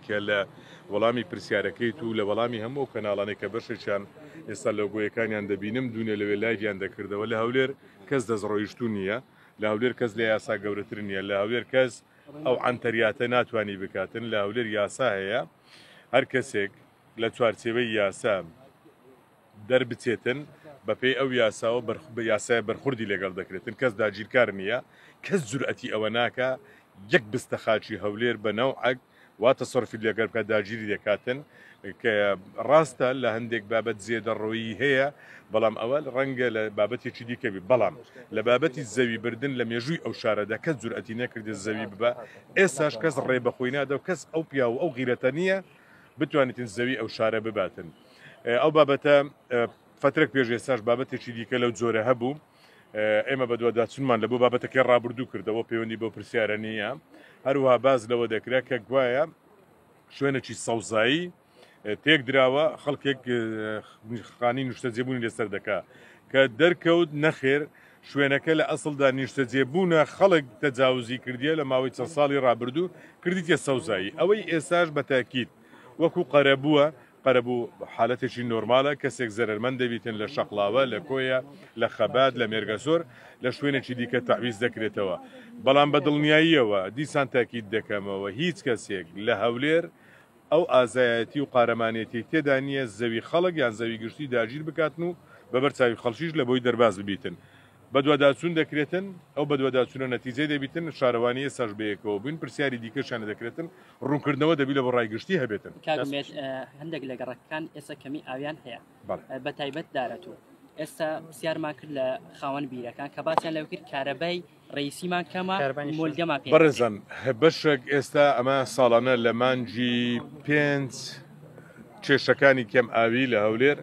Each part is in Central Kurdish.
کە لە وەڵامی پرسیارەکەیت و لە وەڵامی هەموو کەناڵانێک کە بەشێکیان ئێستا لۆگۆیەکانیان دەبینم دوونێ لەوێ لایڤیان دەکردەوە لە هەولێر کەس دەستڕۆیشتوو نییە، لە هەولێر کەس لە یاسا گەورەتر نییە، لە هەولێر کەس ئەو عەنتەریاتە ناتوانی بکاتن، لە هەولێر یاسا هەیە، هەر کەسێک لە چوارچێوەی یاسا دەربچێتن بەپێی ئەو یاساوە یاسای بەرخوردی لەگەڵ دەکرێتن، کەس داگیرکار نییە، کەس جورئەتی ئەوە ناکە یەک بستە خاچی هەولێر بە نەوعەک واتە سەرفی لەگەر بکات داگیری دەکاتن کە ڕاستە لە هەندێک بابەت زێدەڕۆیی هەیە، بەڵام ئەوە ڕەنگە لە بابەتێکی دیکەبی، بەڵام لە بابەتی زەوی بردن لە مێژووی ئەو شارەدا کەس جورئەتی نەکردێت زەوی ببە، ئێستاش کەس ڕێبەخۆی نادا و کەس ئەو پیا و ئەو غیرەتە نییە بتوانێتن زەوی ئەو شارە بباتن. ئەو بابەتە فترێک پێش ئێستاش بابەتێکی دیکە لەو جۆرە هەبوو، ئێمە بە دوواداچونمان لە بۆ بابەتەکەی ڕابردوو کردەوە پەیوەندی بۆ پرسیارە نییە، هەروەها باز لەوە دەکرا کە گوایە شوێنێکی سەوزایی تێک دراوە خەڵکێک خانی نیشتەجێبوونی لەسەر دەکا کە دەرکەوت نەخێر شوێنەکە لە ئەسڵدا نیشتەجێبوونە خەڵک تەجاوزی کردیە لە ماوەی چەند ساڵی ڕابردوو کردیتە سەوزایی، ئەوەی ئێستاش بە تاکید وەکو قەرەبووە قەرەبوو حالەتێکی نۆرمالە، کەسێک زەرمەند دەبیتن لە شەقڵاوە لە کۆیە لە خەبات لە مێرگەزۆر لە شوێنێکی دیکە تعویز دەکرێتەوە، بەڵام بە دڵنیاییەوە دیسان تاکید دەکەمەوە هیچ کەسێک لە هەولێر ئەو ئازایەتی و قارەمانێتی تێدا نییە زەوی خەڵک یان زەوی گشتی داگیر بکاتن و بەبەر چاوی خەڵکیش لە بۆی دەرباز ببیتن، بە دوواداچوون دەکرێتن، ئەو بە دوواداچوونە نەتیجەی دەبیتن شارەوانی ئێستاش بەیەکەوە بووین پرسیاری دیکەشیان دەکرێتن ڕوونکردنەوە دەبی لە بۆ ڕایگشتی هەبێتن. هەندێک لە گەڕەکەکان ئێستا کەمی ئاویان هەیە بە تایبەت دارەتوو، ئێستا پرسیارمان کرد لە خاوەن بیرەکان کە باسییان لەو کرد کارەبای ڕئیسیمان کەمە مۆلدەمان پێ بەڕێزان بەشێک ئێستا ئەمە ساڵانە لە مانجی 5 کێشەکانی کەم ئاوی لە هەولێر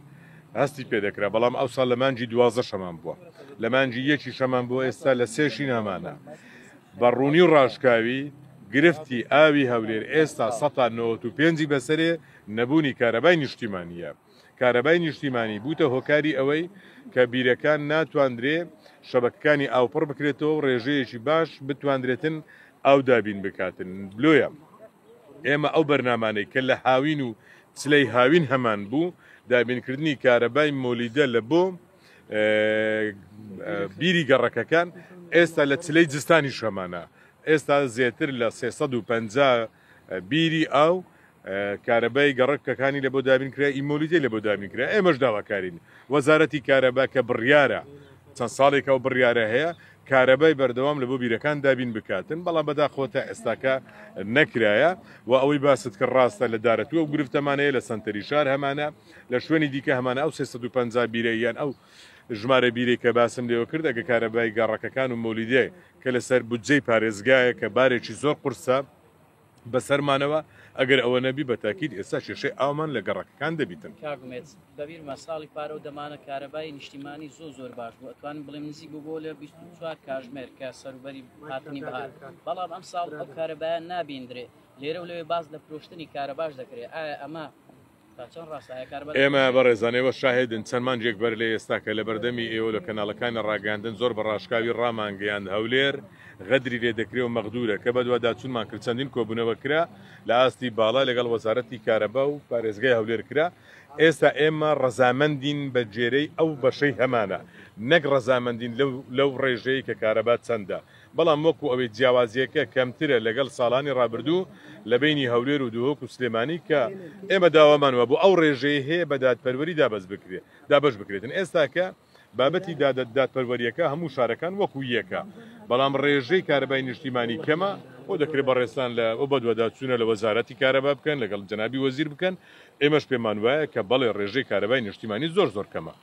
هەستی پێدەکرا، بەڵام ئەو ساڵ لە مانجی 12 شەمان بووە، لە مانجی 1 شەمان بووە، ئێستا لە 3 نامانە بەڕوونی و ڕاشکاوی گرفتی ئاوی هەولێر ئێستا 95 بەسەرێ نەبوونی کارەبای نیشتیمانیە. کارەبای نیشتیمانی بووتە هۆکاری ئەوەی کە بیرەکان ناتواندرێ شەبەکەکانی ئاوپڕ بکرێتەوە و ڕێژەیەکی باش بتواندرێتن ئاو دابین بکاتن. بلۆیە ئێمە ئەو بەرنامانەی کە لە هاوین و چلەی هاوین هەمان بوو دابینکردنی کارەبای مۆلیدە لە بۆ بیری گەڕەکەکان ئێستا لە چلەی جستانی شەمانە، ئێستا زیاتر لە 350 بیری ئاو کارەبای گەڕەکەکانی لە بۆ دابینکرا ئیمۆلیدە لە بۆ دابینکرا. ئێمەش داواکارین وەزارەتی کارەبا کە بڕیارە چەند ساڵێکە و بڕیارە هەیە کارەبای بەردەوام لە بۆ بیرەکان دابین بکاتن، بەڵام بەداخۆتە ئێستاکە نەکرایە و ئەوەی باست کە ڕاستە لە دارەتوە و گرفتەمانەیە لە سەنتەری شار هەمانە، لە شوێنی دیکە هەمانە ئەو 350 بیرەیان ئەو ژمارە بیرەی کە باسم لێوە کرد ئەگە کارەبای گەڕەکەکان و مۆلیدێ کە لەسەر بودجەی پارێزگایە کە بارێکی زۆر قورسە بەسەرمانەوە ئەگەر ئەوە نەبی بە تاکید ئێستا شێشەی ئاومان لە گەڕەکەکان دەبیتن. کاگومێت بەبیرمە ساڵی پارە و دەمانە کارەبای نیشتیمانی زۆر باش بوو، ئەتوانین بڵێم نزیک بوو لە 24 کاتژمێر کە سەروبەری هاتنی بەهار، بەڵام ئەم ساڵ ئەو کارەبایان نابیندرێ، لێرە و لەوێ باز لە فرۆشتنی کارەباش دەکرێت. ئایا ئەمە ئێمە بەڕێزانەوە شاهدن چەند مانجێک بەر لە ئێستا کە لە بەردەمی ئێوە لە کەناڵەکانی ڕاگەاندن زۆر بە ڕاشکاوی ڕامانگەیاند هەولێر غەدری لێ دەکرێت و مەغدورە کە بە دوواداچوونمان کرد چەندین کۆبوونەوە کرا لە ئاستی باڵا لەگەڵ وەزارەتی کارەبا و پارێزگای هەولێر کرا. ئێستا ئێمە ڕەزامەندین بە جێرەی ئەو بەشەی هەمانە، نەک ڕەزامەندین لەو ڕێژەیە کە کارەبا چەندە، بەڵام وەکو ئەوەی جیاوازیەکە کەمترە لەگەڵ ساڵانی ڕابردوو لە بینی هەولێر و دووهۆک و سلێمانی کە ئێمە داوامانوە بۆ ئەو ڕێژەیە هەیە بە دادپەروەری دابەش بکرێتن. ئێستاکە بابەتی دادپەروەریەکە هەموو شارەکان وەکو یەکە، بەڵام ڕێژەی کارەبای نیشتیمانی کەمە بۆ دەکرێت بەڕێستان لە ئەو بە دوواداچوونە لە وەزارەتی کارەبا بکەن لەگەڵ جەنابی وەزیر بکەن. ئێمەش پێمان وایە کە بەڵێ ڕێژەی کارەبای نیشتیمانی زۆر کەمە.